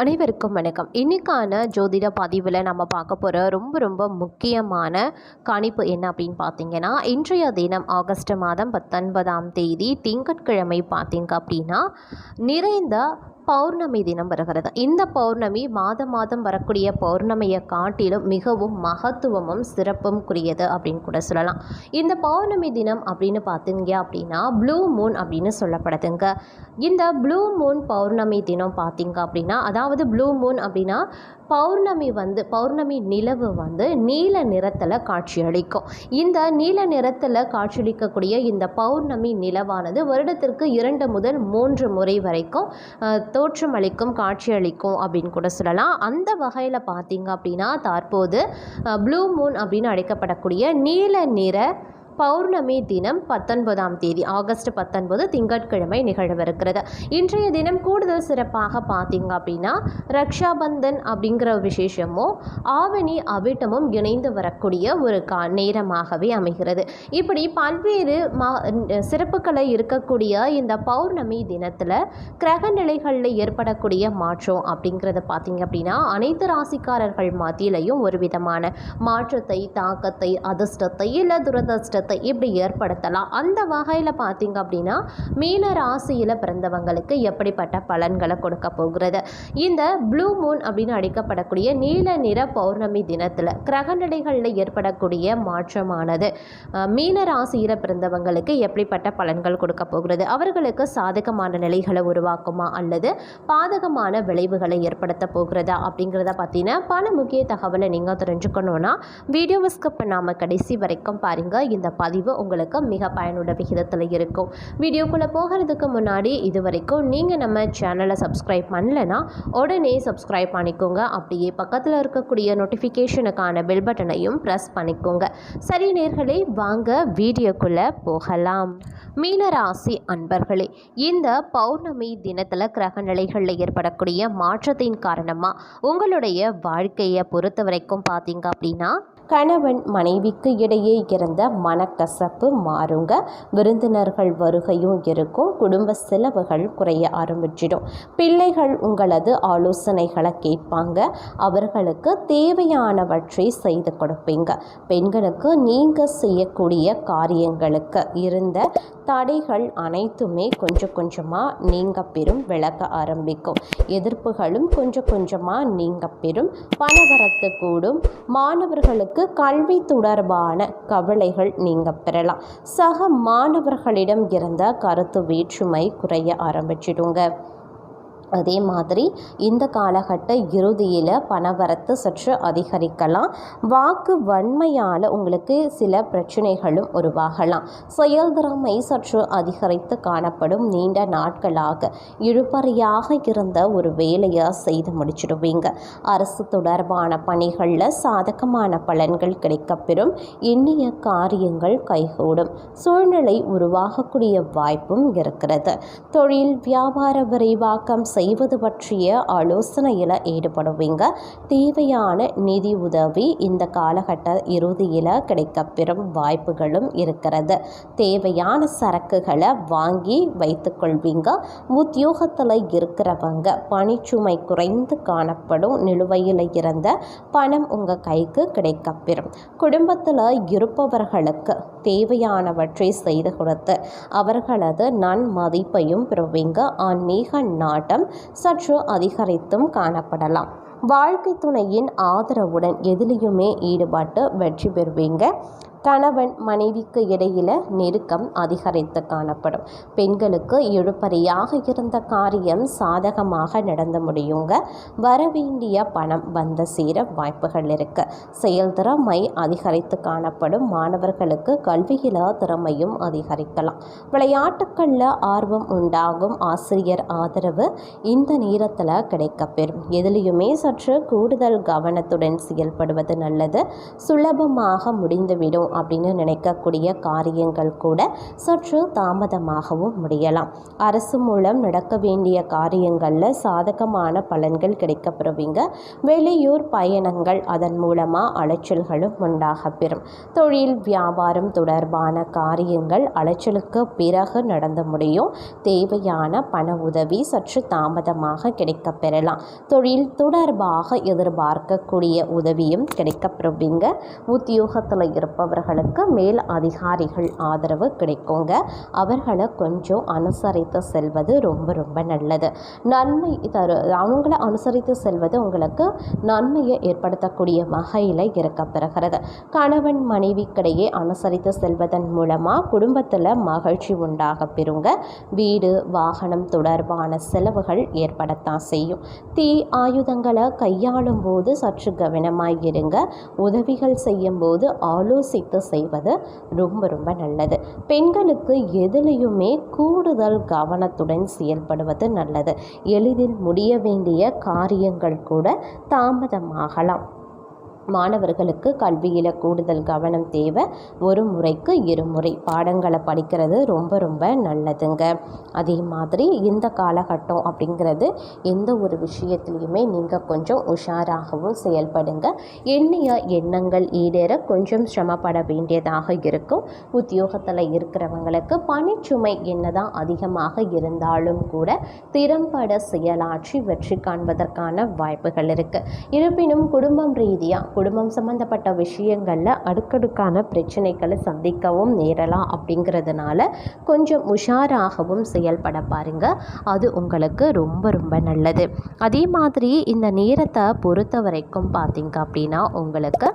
அனைவருக்கும் வணக்கம். இன்னைக்கான ஜோதிட பதிவில் நம்ம பார்க்க போகிற ரொம்ப ரொம்ப முக்கியமான கணிப்பு என்ன அப்படின்னு பார்த்தீங்கன்னா, இன்றைய தினம் ஆகஸ்ட் மாதம் 19ஆம் தேதி திங்கட்கிழமை பார்த்தீங்க அப்படின்னா நிறைந்த பௌர்ணமி தினம் வருகிறது. இந்த பௌர்ணமி மாதம் வரக்கூடிய பௌர்ணமியை காட்டிலும் மிகவும் மகத்துவமும் சிறப்பும் குறியது அப்படின்னு கூட சொல்லலாம். இந்த பௌர்ணமி தினம் அப்படின்னு பார்த்தீங்க அப்படின்னா ப்ளூ மூன் அப்படின்னு சொல்லப்படுதுங்க. இந்த ப்ளூ மூன் பௌர்ணமி தினம் பார்த்தீங்க அப்படின்னா, அதாவது ப்ளூ மூன் அப்படின்னா பௌர்ணமி நிலவு நீல நிறத்தில் காட்சியளிக்கும். இந்த நீல நிறத்தில் காட்சியளிக்கக்கூடிய இந்த பௌர்ணமி நிலவானது வருடத்திற்கு 2 முதல் 3 முறை வரைக்கும் தோற்றமளிக்கும், காட்சியளிக்கும் அப்படின்னு கூட சொல்லலாம். அந்த வகையில் பார்த்தீங்க அப்படின்னா தற்போது ப்ளூ மூன் அப்படின்னு அழைக்கப்படக்கூடிய நீல நிற பௌர்ணமி தினம் 19ஆம் தேதி ஆகஸ்ட் 19 திங்கட்கிழமை நிகழவிருக்கிறது. இன்றைய தினம் கூடுதல் சிறப்பாக பார்த்தீங்க அப்படின்னா ரக்ஷாபந்தன் அப்படிங்கிற விசேஷமும் ஆவணி அவிட்டமும் இணைந்து வரக்கூடிய ஒரு நேரமாகவே அமைகிறது. இப்படி பல்வேறு சிறப்புகளை இருக்கக்கூடிய இந்த பௌர்ணமி தினத்தில் கிரக நிலைகளில் ஏற்படக்கூடிய மாற்றம் அப்படிங்கிறத பார்த்தீங்க அப்படின்னா அனைத்து ராசிக்காரர்கள் மத்தியிலையும் ஒரு விதமான மாற்றத்தை, தாக்கத்தை, அதிர்ஷ்டத்தை இல்லை துரதிர்ஷ்டத்தை இப்படி ஏற்படுத்தலாம். அந்த வகையில் பார்த்தீங்க அப்படின்னா மீன ராசியில் பிறந்தவங்களுக்கு எப்படிப்பட்ட பலன்களை கொடுக்க போகிறது? இந்த ப்ளூ மூன் அப்படின்னு அழைக்கப்படக்கூடிய நீல நிற பௌர்ணமி தினத்தில் கிரகநிலைகளில் ஏற்படக்கூடிய மாற்றமானது மீன ராசியில் பிறந்தவங்களுக்கு எப்படிப்பட்ட பலன்கள் கொடுக்க போகிறது? அவர்களுக்கு சாதகமான நிலைகளை உருவாக்குமா அல்லது பாதகமான விளைவுகளை ஏற்படுத்த போகிறதா அப்படிங்கிறத பற்றின பல முக்கிய தகவலை நீங்கள் தெரிஞ்சுக்கணுன்னா வீடியோவை ஸ்கிப் பண்ணாமல் கடைசி வரைக்கும் பாருங்கள். இந்த பதிவு உங்களுக்கு மிக பயனுள்ள விகிதத்தில் இருக்கும். வீடியோக்குள்ளே போகிறதுக்கு முன்னாடி இது வரைக்கும் நீங்கள் நம்ம சேனலை சப்ஸ்கிரைப் பண்ணலைன்னா உடனே சப்ஸ்கிரைப் பண்ணிக்கோங்க. அப்படியே பக்கத்தில் இருக்கக்கூடிய நோட்டிஃபிகேஷனுக்கான பெல் பட்டனையும் ப்ரெஸ் பண்ணிக்கோங்க. சரி நேர்களே, வாங்க வீடியோக்குள்ளே போகலாம். மீனராசி அன்பர்களே, இந்த பௌர்ணமி தினத்தில் கிரக நிலைகளில் ஏற்படக்கூடிய மாற்றத்தின் காரணமாக உங்களுடைய வாழ்க்கையை பொறுத்த வரைக்கும் பார்த்தீங்க அப்படின்னா கணவன் மனைவிக்கு இடையே இருந்த மனக்கசப்பு மாறுங்க. விருந்தினர்கள் வருகையும் இருக்கும். குடும்ப செலவுகள் குறைய ஆரம்பிச்சிடும். பிள்ளைகள் உங்களது ஆலோசனைகளை கேட்பாங்க. அவர்களுக்கு தேவையானவற்றை செய்து கொடுப்பீங்க. பெண்களுக்கு நீங்கள் செய்யக்கூடிய காரியங்களுக்கு இருந்த தடைகள் அனைத்துமே கொஞ்சமாக நீங்க பெறும், விலக ஆரம்பிக்கும். எதிர்ப்புகளும் கொஞ்சமாக நீங்க பெறும். பணவரத்து கூடும். மாணவர்களுக்கு கல்வி தொடர்பான கவலைகள் நீங்க பெறலாம். சக மாணவர்களிடம் இருந்த கருத்து வேற்றுமை குறைய ஆரம்பிச்சிடுங்க. அதே மாதிரி இந்த காலகட்ட இறுதியில் பணவரத்து சற்று அதிகரிக்கலாம். வாக்கு வன்மையால் உங்களுக்கு சில பிரச்சனைகளும் உருவாகலாம். செயல்திறமை சற்று அதிகரித்து காணப்படும். நீண்ட நாட்களாக இழுபறியாக இருந்த ஒரு வேலையை செய்து முடிச்சிடுவீங்க. அரசு தொடர்பான பணிகளில் சாதகமான பலன்கள் கிடைக்கப்பெறும். எண்ணிய காரியங்கள் கைகூடும். சூழ்நிலை உருவாகக்கூடிய வாய்ப்பும் இருக்கிறது. தொழில் வியாபார விரிவாக்கம் செய்வது பற்றிய ஆலோசனையில் ஈடுபடுவீங்க. தேவையான நிதி உதவி இந்த காலகட்ட இறுதியில் கிடைக்கப்பெறும் வாய்ப்புகளும் இருக்கிறது. தேவையான சரக்குகளை வாங்கி வைத்துக்கொள்வீங்க. உத்தியோகத்தில் இருக்கிறவங்க பணிச்சுமை குறைந்து காணப்படும். நிலுவையில் இருந்த பணம் உங்கள் கைக்கு கிடைக்கப்பெறும். குடும்பத்தில் இருப்பவர்களுக்கு தேவையானவற்றை செய்து கொடுத்து அவர்களது நன்மதிப்பையும் பெறுவீங்க. ஆன்மீக நாட்டம் சற்று அதிகரித்தும் காணப்படலாம். வாழ்க்கை துணையின் ஆதரவுடன் எதிலையுமே ஈடுபட்டு வெற்றி பெறுவீங்க. கணவன் மனைவிக்கு இடையில் நெருக்கம் அதிகரித்து காணப்படும். பெண்களுக்கு இழுபறியாக இருந்த காரியம் சாதகமாக நடந்து முடியுங்க. வரவேண்டிய பணம் வந்து சேர வாய்ப்புகள் இருக்கு. செயல்திறமை அதிகரித்து காணப்படும். மாணவர்களுக்கு கல்வியில திறமையும் அதிகரிக்கலாம். விளையாட்டுக்களில் ஆர்வம் உண்டாகும். ஆசிரியர் ஆதரவு இந்த நேரத்தில் கிடைக்கப்பெறும். எதிலையுமே சற்று கூடுதல் கவனத்துடன் செயல்படுவது நல்லது. சுலபமாக முடிந்துவிடும் அப்படின்னு நினைக்கக்கூடிய காரியங்கள் கூட சற்று தாமதமாகவும் முடியலாம். அரசு மூலம் நடக்க வேண்டிய காரியங்களில் சாதகமான பலன்கள் கிடைக்கப்பெறுவீங்க. வெளியூர் பயணங்கள் அதன் மூலமாக அலைச்சல்களும் உண்டாக பெறும். தொழில் வியாபாரம் தொடர்பான காரியங்கள் அலைச்சலுக்கு பிறகு நடந்து முடியும். தேவையான பண உதவி சற்று தாமதமாக கிடைக்கப்பெறலாம். தொழில் தொடர்பாக எதிர்பார்க்கக்கூடிய உதவியும் கிடைக்கப்பெறுவீங்க. உத்தியோகத்தில் இருப்பவர்களுக்கு மேல் அதிகாரிகள் ஆதரவு கிடைக்குங்க. அவர்களை கொஞ்சம் அனுசரித்து செல்வது ரொம்ப ரொம்ப நல்லது. நன்மை அவங்கள அனுசரித்து செல்வது உங்களுக்கு நன்மையை ஏற்படுத்தக்கூடிய வகையில் இருக்கப்பெறுகிறது. கணவன் மனைவிக்கிடையே அனுசரித்து செல்வதன் மூலமாக குடும்பத்தில் மகிழ்ச்சி உண்டாக பெறுங்க. வீடு வாகனம் தொடர்பான செலவுகள் ஏற்படத்தான் செய்யும். தீ ஆயுதங்களை கையாளும் போது சற்று கவனமாய் இருங்க. உதவிகள் செய்யும் போது ஆலோசித்து செய்வது ரொம்ப ரொம்ப நல்லது. பெண்களுக்கு எதிலையுமே கூடுதல் கவனத்துடன் செயல்படுவது நல்லது. எளிதில் முடிய வேண்டிய காரியங்கள் கூட தாமதமாகலாம். மாணவர்களுக்கு கல்வியில் கூடுதல் கவனம் தேவை. ஒரு முறைக்கு இருமுறை பாடங்களை படிக்கிறது ரொம்ப ரொம்ப நல்லதுங்க. அதே மாதிரி இந்த காலகட்டம் அப்படிங்கிறது எந்த ஒரு விஷயத்துலையுமே நீங்கள் கொஞ்சம் உஷாராகவும் செயல்படுங்க. எண்ணிய எண்ணங்கள் ஈடேற கொஞ்சம் சிரமப்பட வேண்டியதாக இருக்கும். உத்தியோகத்தில் இருக்கிறவங்களுக்கு பணிச்சுமை என்னதான் அதிகமாக இருந்தாலும் கூட திறம்பட செயலாற்றி வெற்றி காண்பதற்கான வாய்ப்புகள் இருக்குது. இருப்பினும் குடும்பம் சம்பந்தப்பட்ட விஷயங்களில் அடுக்கடுக்கான பிரச்சனைகளை சந்திக்கவும் நேரலாம். அப்படிங்கிறதுனால கொஞ்சம் உஷாராகவும் செயல்பட பாருங்க. அது உங்களுக்கு ரொம்ப ரொம்ப நல்லது. அதே மாதிரி இந்த நேரத்தை பொறுத்த வரைக்கும் பார்த்தீங்க அப்படின்னா உங்களுக்கு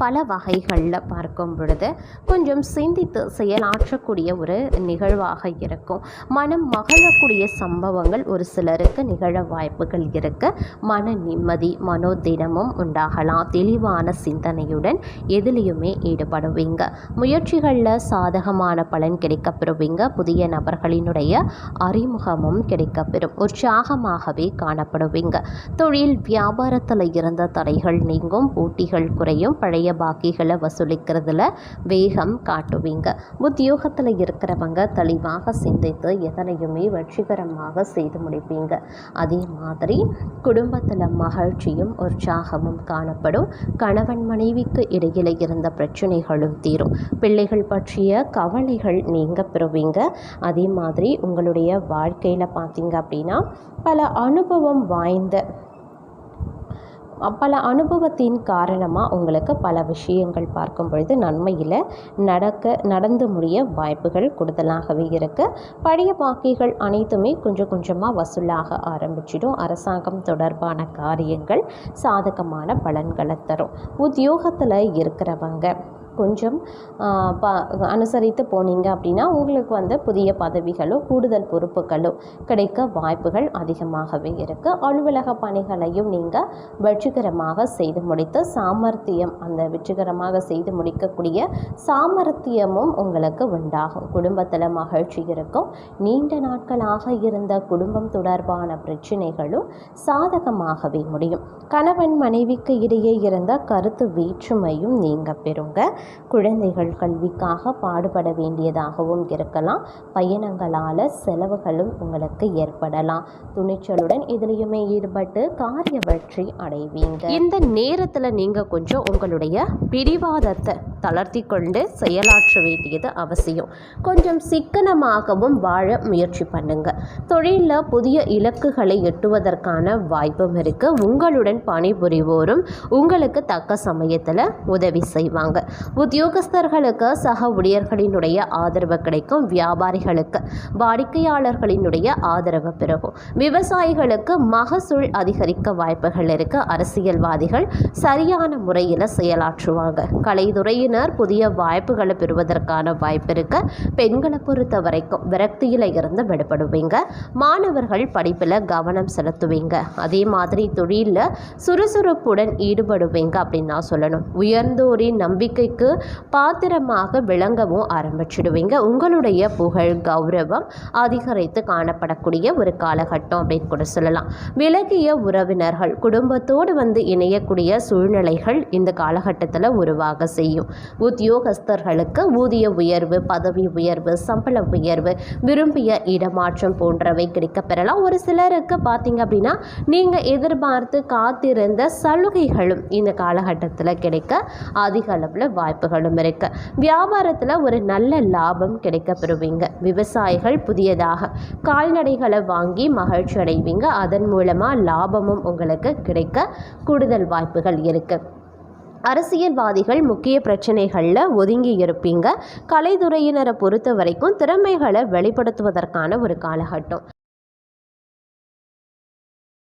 பல வகைகளில் பார்க்கும் பொழுது கொஞ்சம் சிந்தித்து செயலாற்றக்கூடிய ஒரு நிகழ்வாக இருக்கும். மனம் மகிழக்கூடிய சம்பவங்கள் ஒரு சிலருக்கு நிகழ வாய்ப்புகள் இருக்கு. மன நிம்மதி மனோதினமும் உண்டாகலாம். தெளிவான சிந்தனையுடன் எதிலையுமே ஈடுபடுவீங்க. முயற்சிகளில் சாதகமான பலன் கிடைக்கப்பெறுவீங்க. புதிய நபர்களினுடைய அறிமுகமும் கிடைக்கப்பெறும். உற்சாகமாகவே காணப்படுவீங்க. தொழில் வியாபாரத்தில் இருந்த தடைகள் நீங்கும். போட்டிகள் குறையும். பழைய பாக்கிகளை வசூலிக்கிறதுல வேகம் காட்டுவீங்க. உத்தியோகத்தில் இருக்கிறவங்க தெளிவாக சிந்தித்து எதனையுமே வெற்றிகரமாக செய்து முடிப்பீங்க. அதே மாதிரி குடும்பத்தில் மகிழ்ச்சியும் உற்சாகமும் காணப்படும். கணவன் மனைவிக்கு இடையில இருந்த பிரச்சனைகளும் தீரும். பிள்ளைகள் பற்றிய கவலைகள் நீங்க பெறுவீங்க. அதே மாதிரி உங்களுடைய வாழ்க்கையில் பார்த்தீங்க அப்படின்னா பல அனுபவத்தின் காரணமாக உங்களுக்கு பல விஷயங்கள் பார்க்கும் பொழுது நன்மையில் நடந்து முடிய வாய்ப்புகள் கூடுதலாகவே இருக்குது. பழைய பாக்கிகள் அனைத்துமே கொஞ்சம் கொஞ்சமாக வசூலாக ஆரம்பிச்சிடும். அரசாங்கம் தொடர்பான காரியங்கள் சாதகமான பலன்களை தரும். உத்தியோகத்தில் இருக்கிறவங்க கொஞ்சம் அனுசரித்து போனீங்க அப்படின்னா உங்களுக்கு புதிய பதவிகளோ கூடுதல் பொறுப்புகளோ கிடைக்க வாய்ப்புகள் அதிகமாகவே இருக்குது. அலுவலக பணிகளையும் நீங்கள் வெற்றிகரமாக செய்து முடித்து வெற்றிகரமாக செய்து முடிக்கக்கூடிய சாமர்த்தியமும் உங்களுக்கு உண்டாகும். குடும்பத்தில் மகிழ்ச்சி இருக்கும். நீண்ட நாட்களாக இருந்த குடும்பம் தொடர்பான பிரச்சனைகளும் சாதகமாகவே முடியும். கணவன் மனைவிக்கு இடையே இருந்த கருத்து வேற்றுமையும் நீங்க பெறுங்க. குழந்தைகள் கல்விக்காக பாடுபட வேண்டியதாகவும் இருக்கலாம். பயணங்களால் செலவுகளும் உங்களுக்கு ஏற்படலாம். துணிச்சலுடன் எதிலையுமே ஈடுபட்டு காரிய வெற்றி அடைவீங்க. இந்த நேரத்தில் நீங்கள் கொஞ்சம் உங்களுடைய பிடிவாதத்தை தளர்த்தி கொண்டு செயலாற்ற வேண்டியது அவசியம். கொஞ்சம் சிக்கனமாகவும் வாழ முயற்சி பண்ணுங்க. தொழிலில் புதிய இலக்குகளை எட்டுவதற்கான வாய்ப்பும் இருக்கு. உங்களுடன் பணிபுரிவோரும் உங்களுக்கு தக்க சமயத்தில் உதவி செய்வாங்க. உத்தியோகஸ்தர்களுக்கு சக ஊழியர்களினுடைய ஆதரவு கிடைக்கும். வியாபாரிகளுக்கு வாடிக்கையாளர்களினுடைய ஆதரவு பெருகும். விவசாயிகளுக்கு மகசூல் அதிகரிக்க வாய்ப்புகள் இருக்கு. அரசியல்வாதிகள் சரியான முறையில் செயலாற்றுவாங்க. கலைத்துறையினர் புதிய வாய்ப்புகளை பெறுவதற்கான வாய்ப்பு இருக்கு. பெண்களை பொறுத்த வரைக்கும் விரக்தியில் இருந்து விடுபடுவீங்க. மாணவர்கள் படிப்பில் கவனம் செலுத்துவீங்க. அதே மாதிரி தொழிலில் சுறுசுறுப்புடன் ஈடுபடுவீங்க அப்படின்னு தான் சொல்லணும். உயர்ந்தோரின் நம்பிக்கைக்கு மக்களுக்கு பாத்திரமாக விளங்கவும் ஆரம்பிச்சிடுவீங்க. உங்களுடைய புகழ் கௌரவம் அதிகரித்து காணப்படக்கூடிய ஒரு காலகட்டம் அப்படின்னு கூட சொல்லலாம். விலகிய உறவினர்கள் குடும்பத்தோடு இணையக்கூடிய சூழ்நிலைகள் இந்த காலகட்டத்தில் உருவாக செய்யும். உத்தியோகஸ்தர்களுக்கு ஊதிய உயர்வு, பதவி உயர்வு, சம்பள உயர்வு, விரும்பிய இடமாற்றம் போன்றவை கிடைக்கப்பெறலாம். ஒரு சிலருக்கு பார்த்தீங்க அப்படின்னா நீங்கள் எதிர்பார்த்து காத்திருந்த சலுகைகளும் இந்த காலகட்டத்தில் கிடைக்க அதிக அளவில் வாய்ப்புகளும் இருக்கு. வியாபாரத்தில் ஒரு நல்ல லாபம் கிடைக்க பெறுவீங்க. விவசாயிகள் புதியதாக கால்நடைகளை வாங்கி மகிழ்ச்சி அடைவீங்க. அதன் மூலமாக லாபமும் உங்களுக்கு கிடைக்க கூடுதல் வாய்ப்புகள் இருக்கு. அரசியல்வாதிகள் முக்கிய பிரச்சனைகளில் ஒதுங்கி இருப்பீங்க. கலைத்துறையினரை பொறுத்த வரைக்கும் திறமைகளை வெளிப்படுத்துவதற்கான ஒரு காலகட்டம்.